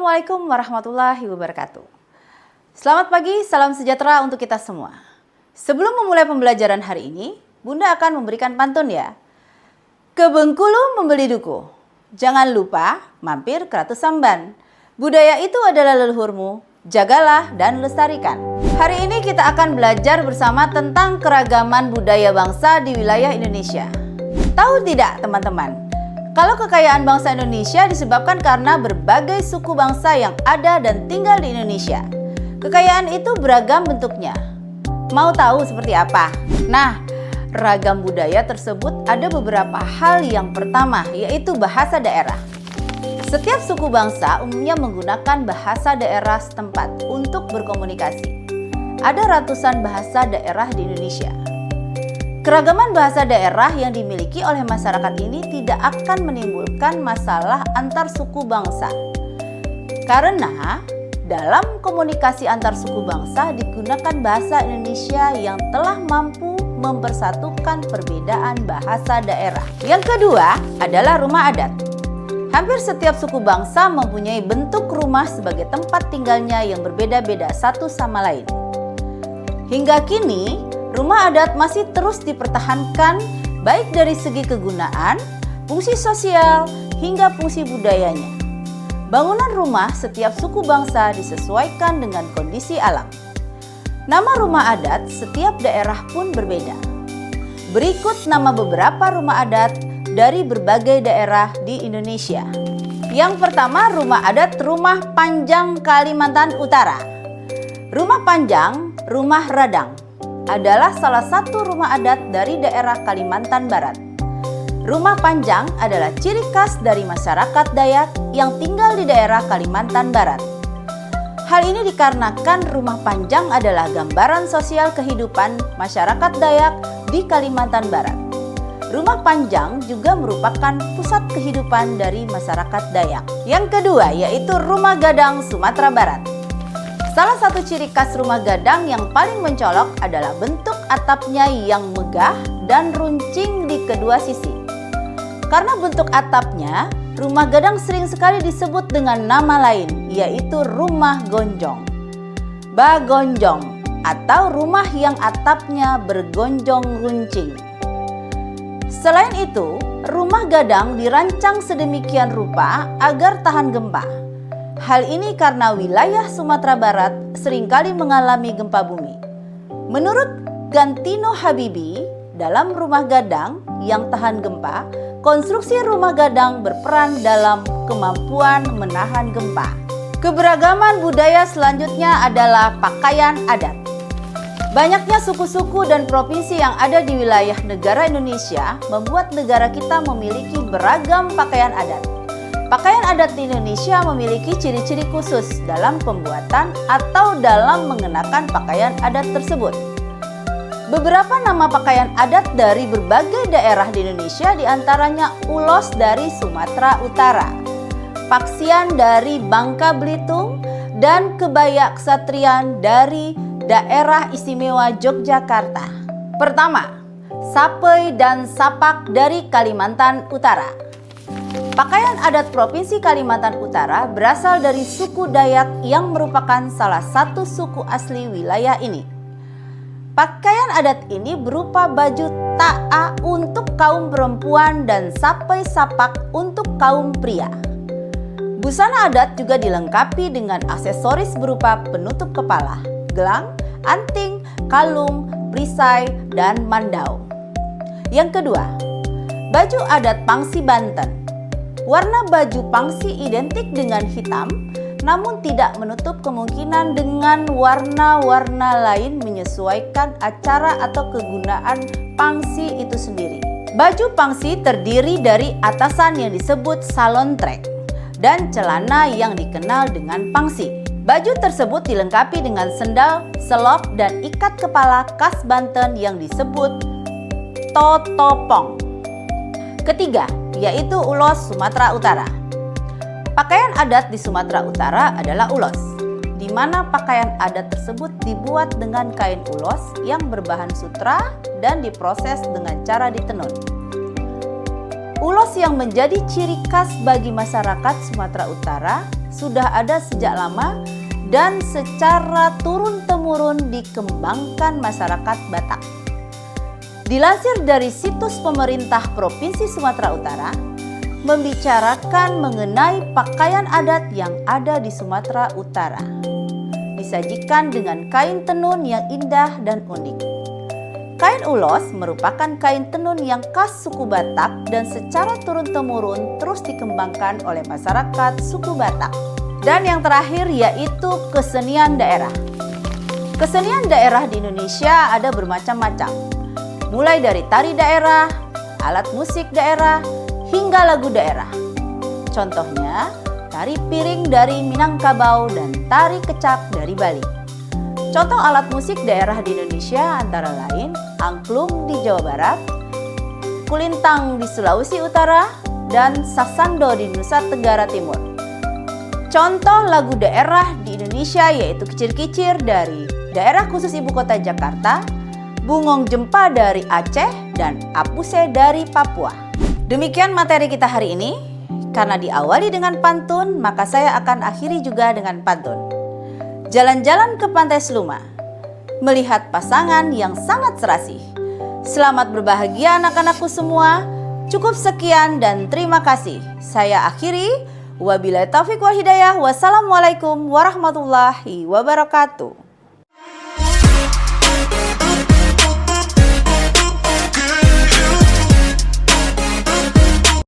Assalamualaikum warahmatullahi wabarakatuh. Selamat pagi, salam sejahtera untuk kita semua. Sebelum memulai pembelajaran hari ini, Bunda akan memberikan pantun ya. Ke Bengkulu membeli duku, jangan lupa mampir ke Ratu Samban. Budaya itu adalah leluhurmu, jagalah dan lestarikan. Hari ini kita akan belajar bersama tentang keragaman budaya bangsa di wilayah Indonesia. Tahu tidak teman-teman? Kalau kekayaan bangsa Indonesia disebabkan karena berbagai suku bangsa yang ada dan tinggal di Indonesia. Kekayaan itu beragam bentuknya. Mau tahu seperti apa? Nah, ragam budaya tersebut ada beberapa hal. Yang pertama yaitu bahasa daerah. Setiap suku bangsa umumnya menggunakan bahasa daerah setempat untuk berkomunikasi. Ada ratusan bahasa daerah di Indonesia. Keragaman bahasa daerah yang dimiliki oleh masyarakat ini tidak akan menimbulkan masalah antar suku bangsa. Karena dalam komunikasi antar suku bangsa digunakan bahasa Indonesia yang telah mampu mempersatukan perbedaan bahasa daerah. Yang kedua adalah rumah adat. Hampir setiap suku bangsa mempunyai bentuk rumah sebagai tempat tinggalnya yang berbeda-beda satu sama lain. Hingga kini, rumah adat masih terus dipertahankan baik dari segi kegunaan, fungsi sosial, hingga fungsi budayanya. Bangunan rumah setiap suku bangsa disesuaikan dengan kondisi alam. Nama rumah adat setiap daerah pun berbeda. Berikut nama beberapa rumah adat dari berbagai daerah di Indonesia. Yang pertama, rumah adat Rumah Panjang Kalimantan Utara. Rumah Panjang, Rumah Radang adalah salah satu rumah adat dari daerah Kalimantan Barat. Rumah panjang adalah ciri khas dari masyarakat Dayak yang tinggal di daerah Kalimantan Barat. Hal ini dikarenakan rumah panjang adalah gambaran sosial kehidupan masyarakat Dayak di Kalimantan Barat. Rumah panjang juga merupakan pusat kehidupan dari masyarakat Dayak. Yang kedua yaitu Rumah Gadang Sumatera Barat. Salah satu ciri khas rumah gadang yang paling mencolok adalah bentuk atapnya yang megah dan runcing di kedua sisi. Karena bentuk atapnya, rumah gadang sering sekali disebut dengan nama lain, yaitu rumah gonjong, bagonjong, atau rumah yang atapnya bergonjong runcing. Selain itu, rumah gadang dirancang sedemikian rupa agar tahan gempa. Hal ini karena wilayah Sumatera Barat seringkali mengalami gempa bumi. Menurut Gantino Habibi, dalam rumah gadang yang tahan gempa, konstruksi rumah gadang berperan dalam kemampuan menahan gempa. Keberagaman budaya selanjutnya adalah pakaian adat. Banyaknya suku-suku dan provinsi yang ada di wilayah negara Indonesia membuat negara kita memiliki beragam pakaian adat. Pakaian adat di Indonesia memiliki ciri-ciri khusus dalam pembuatan atau dalam mengenakan pakaian adat tersebut. Beberapa nama pakaian adat dari berbagai daerah di Indonesia diantaranya ulos dari Sumatera Utara, paksian dari Bangka Belitung, dan kebaya ksatrian dari daerah istimewa Yogyakarta. Pertama, sapei dan sapak dari Kalimantan Utara. Pakaian adat Provinsi Kalimantan Utara berasal dari suku Dayak yang merupakan salah satu suku asli wilayah ini. Pakaian adat ini berupa baju ta'a untuk kaum perempuan dan sapei sapak untuk kaum pria. Busana adat juga dilengkapi dengan aksesoris berupa penutup kepala, gelang, anting, kalung, perisai, dan mandau. Yang kedua, baju adat Pangsi Banten. Warna baju pangsi identik dengan hitam, namun tidak menutup kemungkinan dengan warna-warna lain menyesuaikan acara atau kegunaan pangsi itu sendiri. Baju pangsi terdiri dari atasan yang disebut salontrek dan celana yang dikenal dengan pangsi. Baju tersebut dilengkapi dengan sendal, selop, dan ikat kepala khas Banten yang disebut totopong. Ketiga, yaitu ulos Sumatera Utara. Pakaian adat di Sumatera Utara adalah ulos, di mana pakaian adat tersebut dibuat dengan kain ulos yang berbahan sutra dan diproses dengan cara ditenun. Ulos yang menjadi ciri khas bagi masyarakat Sumatera Utara sudah ada sejak lama dan secara turun-temurun dikembangkan masyarakat Batak. Dilansir dari situs pemerintah Provinsi Sumatera Utara, membicarakan mengenai pakaian adat yang ada di Sumatera Utara. Disajikan dengan kain tenun yang indah dan unik. Kain ulos merupakan kain tenun yang khas suku Batak dan secara turun-temurun terus dikembangkan oleh masyarakat suku Batak. Dan yang terakhir yaitu kesenian daerah. Kesenian daerah di Indonesia ada bermacam-macam. Mulai dari tari daerah, alat musik daerah, hingga lagu daerah. Contohnya, tari piring dari Minangkabau dan tari kecak dari Bali. Contoh alat musik daerah di Indonesia antara lain angklung di Jawa Barat, kulintang di Sulawesi Utara, dan sasando di Nusa Tenggara Timur. Contoh lagu daerah di Indonesia yaitu Kicir-Kicir dari daerah khusus Ibu Kota Jakarta, Bungong Jempa dari Aceh, dan Apuse dari Papua. Demikian materi kita hari ini. Karena diawali dengan pantun, maka saya akan akhiri juga dengan pantun. Jalan-jalan ke Pantai Seluma, melihat pasangan yang sangat serasi. Selamat berbahagia anak-anakku semua. Cukup sekian dan terima kasih. Saya akhiri. Wabillahi taufiq wal hidayah. Wassalamualaikum warahmatullahi wabarakatuh.